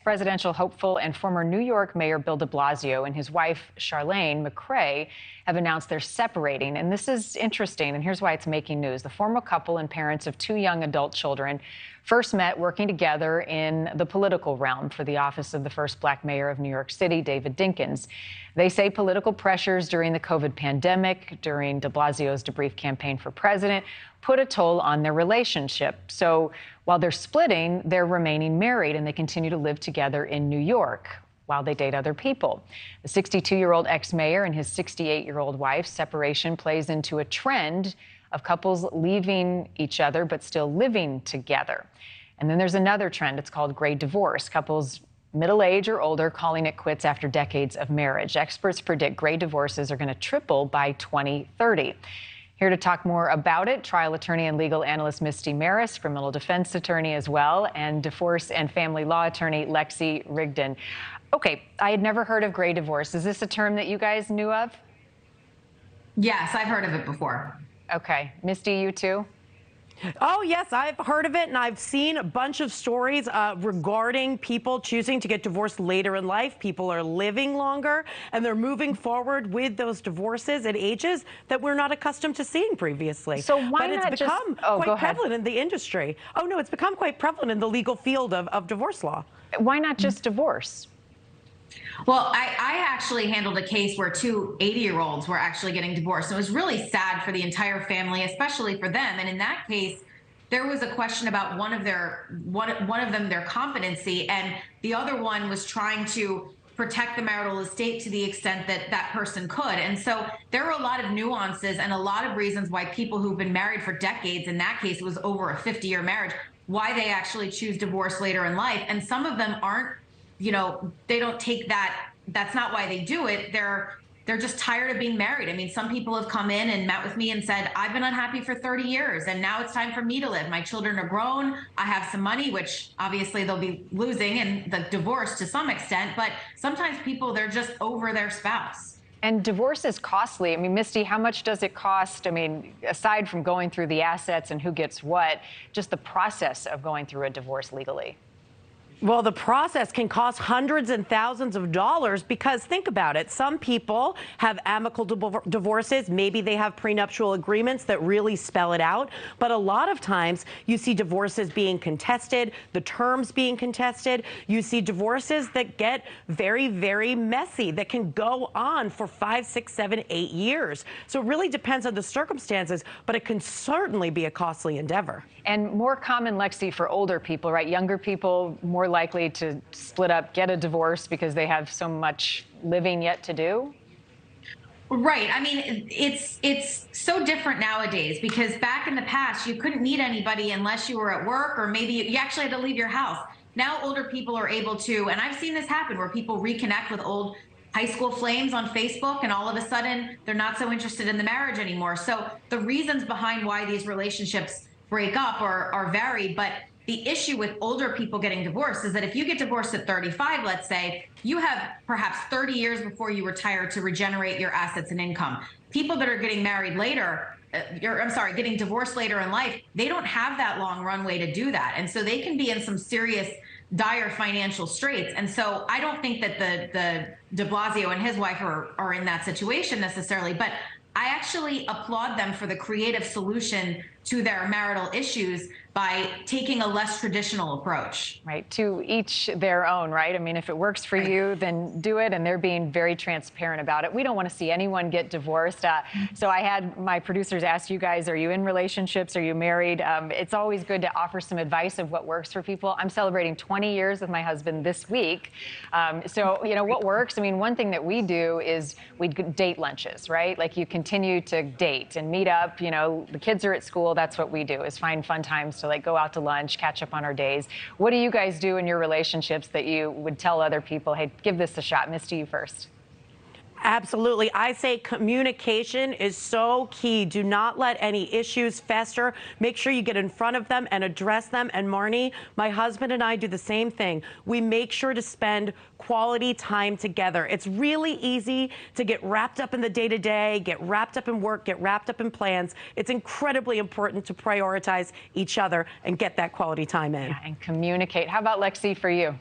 Presidential hopeful and former New York Mayor Bill de Blasio and his wife, Chirlane McCray, have announced they're separating. And this is interesting, and here's why it's making news. The former couple and parents of two young adult children first met working together in the political realm for the office of the first black mayor of New York City, David Dinkins. They say political pressures during the COVID pandemic, during de Blasio's debrief campaign for president, put a toll on their relationship. So while they're splitting, they're remaining married, and they continue to live together in New York while they date other people. The 62-year-old ex-mayor and his 68-year-old wife's separation plays into a trend of couples leaving each other but still living together. And then there's another trend. It's called gray divorce. Couples middle age or older calling it quits after decades of marriage. Experts predict gray divorces are going to triple by 2030. Here to talk more about it, trial attorney and legal analyst Misty Maris, criminal defense attorney as well, and divorce and family law attorney Lexi Rigdon. Okay, I had never heard of gray divorce. Is this a term that you guys knew of? Yes, I've heard of it before. Okay. Misty, you too? Oh, yes, I've heard of it, and I've seen a bunch of stories regarding people choosing to get divorced later in life. People are living longer, and they're moving forward with those divorces at ages that we're not accustomed to seeing previously. So why not it's become quite prevalent in the industry. Oh, no, it's become quite prevalent in the legal field of divorce law. Why not just divorce? Well, I actually handled a case where two 80-year-olds were actually getting divorced. It was really sad for the entire family, especially for them. And in that case, there was a question about one of them, their competency, and the other one was trying to protect the marital estate to the extent that that person could. And so there are a lot of nuances and a lot of reasons why people who've been married for decades, in that case, it was over a 50-year marriage, why they actually choose divorce later in life. And some of them aren't, you know, they don't take that. That's not why they do it. They're just tired of being married. I mean, some people have come in and met with me and said, I've been unhappy for 30 years and now it's time for me to live. My children are grown. I have some money, which obviously they'll be losing in the divorce to some extent. But sometimes people, they're just over their spouse. And divorce is costly. I mean, Misty, how much does it cost? I mean, aside from going through the assets and who gets what, just the process of going through a divorce legally. Well, the process can cost hundreds and thousands of dollars because think about it. Some people have amicable divorces. Maybe they have prenuptial agreements that really spell it out. But a lot of times you see divorces being contested, the terms being contested. You see divorces that get very, very messy, that can go on for 5, 6, 7, 8 years. So it really depends on the circumstances, but it can certainly be a costly endeavor. And more common, Lexi, for older people, right? Younger people more likely to split up, get a divorce because they have so much living yet to do? Right. I mean, it's so different nowadays because back in the past, you couldn't meet anybody unless you were at work or maybe you actually had to leave your house. Now older people are able to, and I've seen this happen where people reconnect with old high school flames on Facebook and all of a sudden they're not so interested in the marriage anymore. So the reasons behind why these relationships break up are varied, but the issue with older people getting divorced is that if you get divorced at 35, let's say, you have perhaps 30 years before you retire to regenerate your assets and income. People that are getting married later, getting divorced later in life, they don't have that long runway to do that. And so they can be in some serious, dire financial straits. And so I don't think that the de Blasio and his wife are in that situation necessarily, but I actually applaud them for the creative solution to their marital issues by taking a less traditional approach. Right, to each their own, right? I mean, if it works for you, then do it, and they're being very transparent about it. We don't want to see anyone get divorced. So I had my producers ask you guys, are you in relationships? Are you married? It's always good to offer some advice of what works for people. I'm celebrating 20 years with my husband this week. So, you know, what works? I mean, one thing that we do is we date lunches, right? Like you continue to date and meet up, you know, the kids are at school. That's what we do, is find fun times to like go out to lunch, catch up on our days. What do you guys do in your relationships that you would tell other people, hey, give this a shot? Misty, you first. Absolutely. I say communication is so key. Do not let any issues fester. Make sure you get in front of them and address them. And Marni, my husband and I do the same thing. We make sure to spend quality time together. It's really easy to get wrapped up in the day-to-day, get wrapped up in work, get wrapped up in plans. It's incredibly important to prioritize each other and get that quality time in. Yeah, and communicate. How about Lexi for you?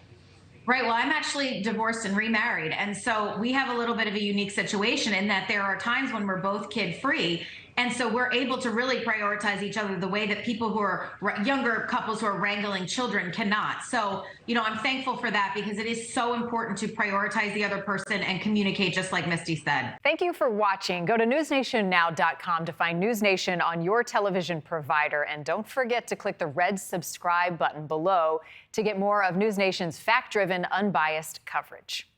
Right. Well, I'm actually divorced and remarried. And so we have a little bit of a unique situation in that there are times when we're both kid free. And so we're able to really prioritize each other the way that people who are younger couples who are wrangling children cannot. So, I'm thankful for that because it is so important to prioritize the other person and communicate, just like Misty said. Thank you for watching. Go to newsnationnow.com to find NewsNation on your television provider. And don't forget to click the red subscribe button below to get more of NewsNation's fact-driven, unbiased coverage.